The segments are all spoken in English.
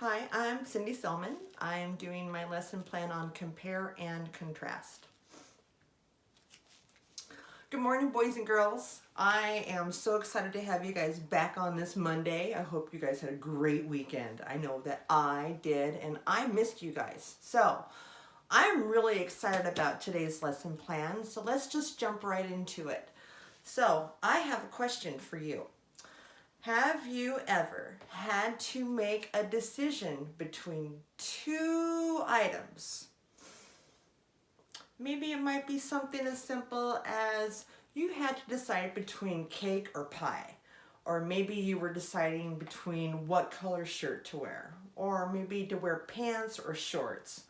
Hi, I'm Cindy Selman. I am doing my lesson plan on compare and contrast. Good morning, boys and girls. I am so excited to have you guys back on this Monday. I hope you guys had a great weekend. I know that I did, and I missed you guys. So I'm really excited about today's lesson plan. So let's just jump right into it. So I have a question for you. Have you ever had to make a decision between two items? Maybe it might be something as simple as you had to decide between cake or pie. Or maybe you were deciding between what color shirt to wear. Or maybe to wear pants or shorts.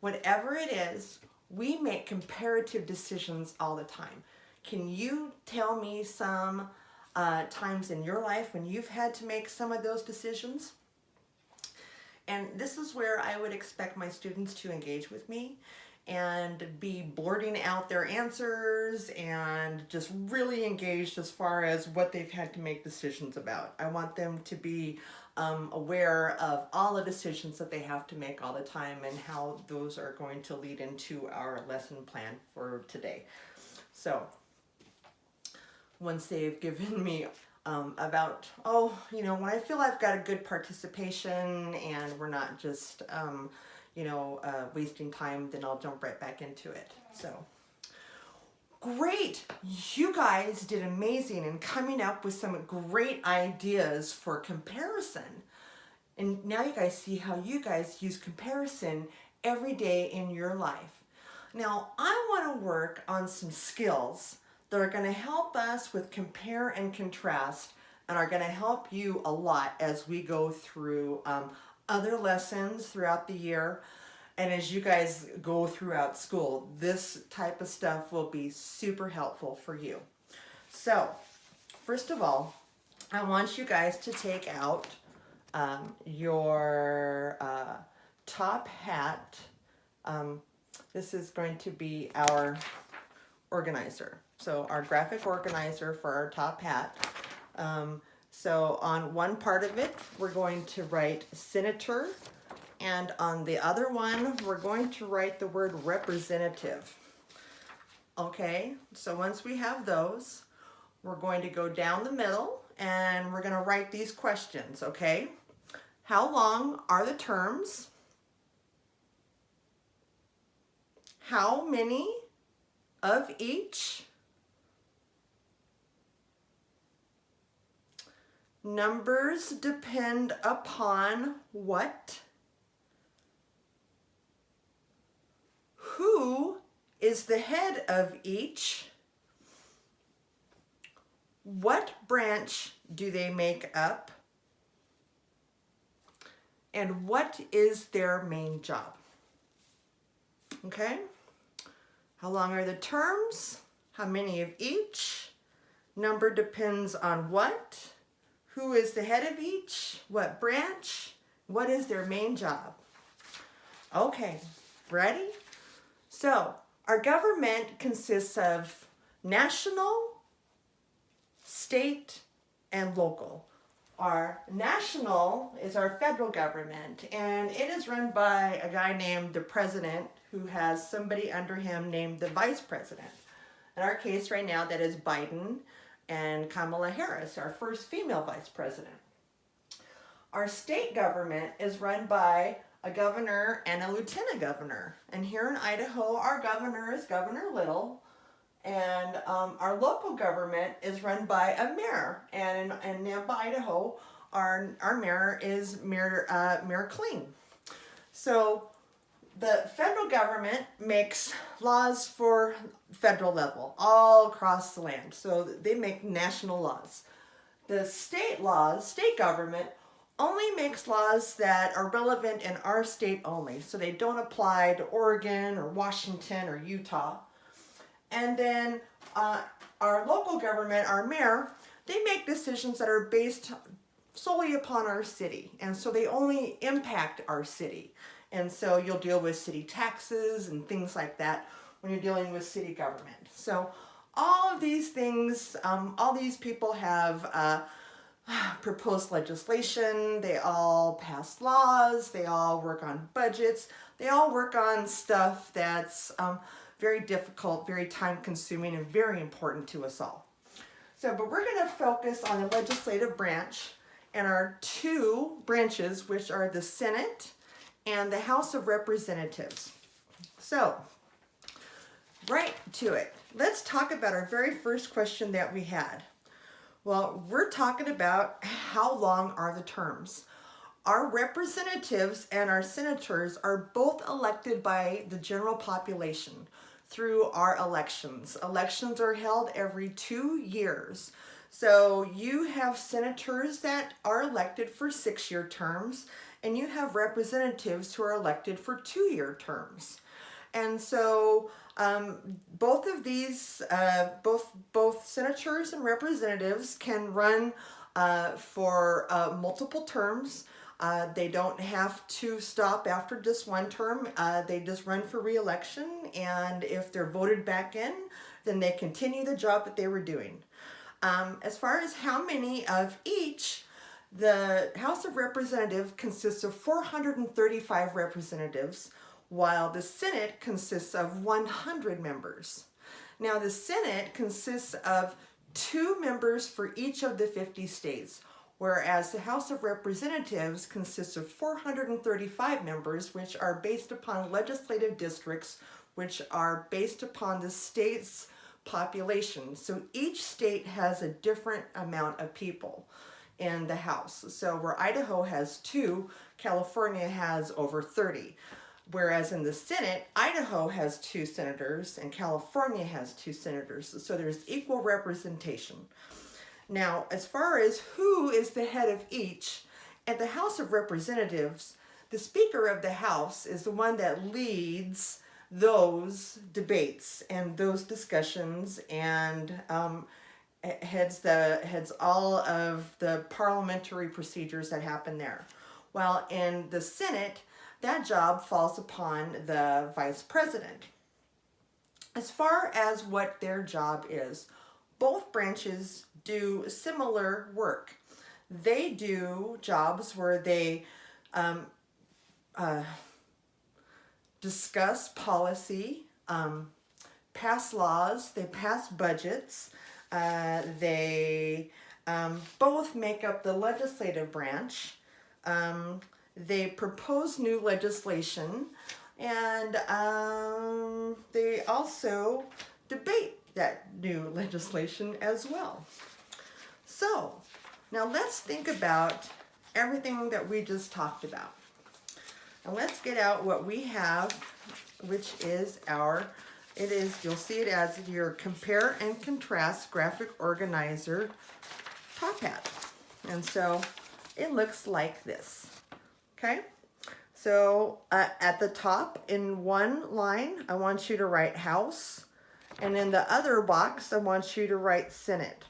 Whatever it is, we make comparative decisions all the time. Can you tell me some times in your life when you've had to make some of those decisions? And this is where I would expect my students to engage with me and be blurting out their answers and just really engaged as far as what they've had to make decisions about. I want them to be aware of all the decisions that they have to make all the time and how those are going to lead into our lesson plan for today. So once they've given me about, when I feel I've got a good participation and we're not just, wasting time, then I'll jump right back into it. So, great! You guys did amazing in coming up with some great ideas for comparison. And now you guys see how you guys use comparison every day in your life. Now, I want to work on some skills that are going to help us with compare and contrast and are going to help you a lot as we go through other lessons throughout the year. And as you guys go throughout school, this type of stuff will be super helpful for you. So, first of all, I want you guys to take out your top hat. This is going to be our organizer. So our graphic organizer for our top hat. So on one part of it, we're going to write senator. And on the other one, we're going to write the word representative. Okay, so once we have those, we're going to go down the middle and we're going to write these questions, okay? How long are the terms? How many of each? Numbers depend upon what? Who is the head of each? What branch do they make up? And what is their main job? Okay? How long are the terms? How many of each? Number depends on what? Who is the head of each? What branch? What is their main job? Okay, ready? So, our government consists of national, state, and local. Our national is our federal government, and it is run by a guy named the president who has somebody under him named the vice president. In our case right now, that is Biden and Kamala Harris, our first female vice president. Our state government is run by a governor and a lieutenant governor. And here in Idaho, our governor is Governor Little, and our local government is run by a mayor. And in Nampa, Idaho, our mayor is Mayor Kling. So the federal government makes laws for federal level all across the land. So they make national laws. The state government only makes laws that are relevant in our state only. So they don't apply to Oregon or Washington or Utah. And then our local government, our mayor, they make decisions that are based solely upon our city. And so they only impact our city. And so you'll deal with city taxes and things like that when you're dealing with city government. So all of these things, all these people have propose legislation, they all pass laws, they all work on budgets, they all work on stuff that's very difficult, very time consuming, and very important to us all. So, but we're going to focus on the legislative branch and our two branches, which are the Senate and the House of Representatives. So, right to it. Let's talk about our very first question that we had. Well, we're talking about how long are the terms. Our representatives and our senators are both elected by the general population through our elections. Elections are held every 2 years. So you have senators that are elected for 6-year terms, and you have representatives who are elected for 2-year terms. And so both of these, both senators and representatives can run for multiple terms. They don't have to stop after just one term. They just run for re-election, and if they're voted back in, then they continue the job that they were doing. As far as how many of each, the House of Representatives consists of 435 representatives, while the Senate consists of 100 members. Now, the Senate consists of 2 members for each of the 50 states, whereas the House of Representatives consists of 435 members, which are based upon legislative districts, which are based upon the state's population. So each state has a different amount of people in the House. So where Idaho has 2, California has over 30. Whereas in the Senate, Idaho has 2 senators and California has 2 senators. So there's equal representation. Now, as far as who is the head of each, at the House of Representatives, the Speaker of the House is the one that leads those debates and those discussions and heads all of the parliamentary procedures that happen there. While in the Senate, that job falls upon the Vice President. As far as what their job is, both branches do similar work. They do jobs where they discuss policy, pass laws, they pass budgets, they both make up the legislative branch. They propose new legislation, and they also debate that new legislation as well. So, now let's think about everything that we just talked about. And let's get out what we have, which is you'll see it as your Compare and Contrast Graphic Organizer top hat. And so it looks like this. Okay, so at the top in one line, I want you to write House, and in the other box, I want you to write Senate.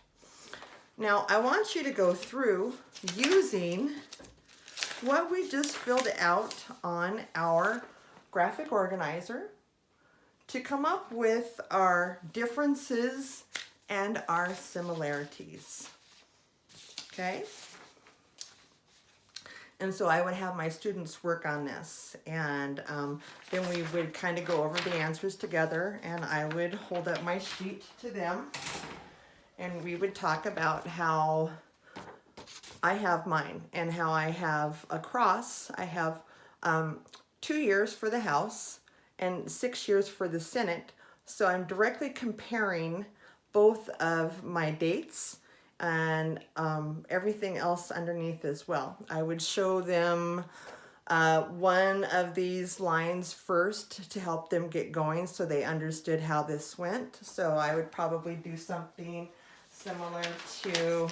Now, I want you to go through using what we just filled out on our graphic organizer to come up with our differences and our similarities. Okay? And so I would have my students work on this, and then we would kind of go over the answers together, and I would hold up my sheet to them, and we would talk about how I have mine and how I have across. I have 2 years for the House and 6 years for the Senate, so I'm directly comparing both of my dates and everything else underneath as well. I would show them one of these lines first to help them get going so they understood how this went. So I would probably do something similar to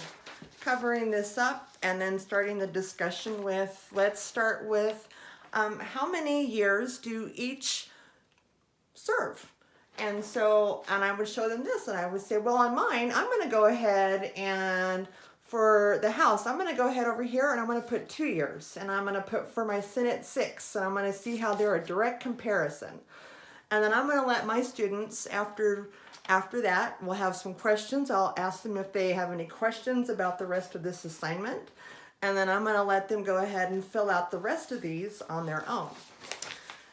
covering this up and then starting the discussion with, let's start with how many years do each serve? And I would show them this, and I would say, well, on mine, I'm going to go ahead and for the House, I'm going to go ahead over here and I'm going to put 2 years, and I'm going to put for my Senate 6, and I'm going to see how they're a direct comparison. And then I'm going to let my students, after After that, we'll have some questions. I'll ask them if they have any questions about the rest of this assignment. And then I'm going to let them go ahead and fill out the rest of these on their own.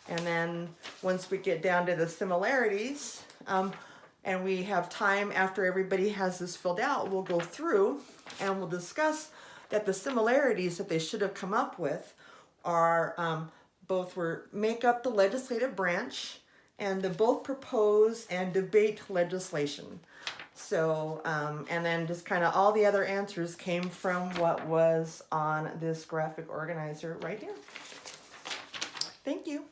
And then once we get down to the similarities, and we have time after everybody has this filled out, we'll go through and we'll discuss that the similarities that they should have come up with are both make up the legislative branch and the both propose and debate legislation. So, and then just kind of all the other answers came from what was on this graphic organizer right here. Thank you.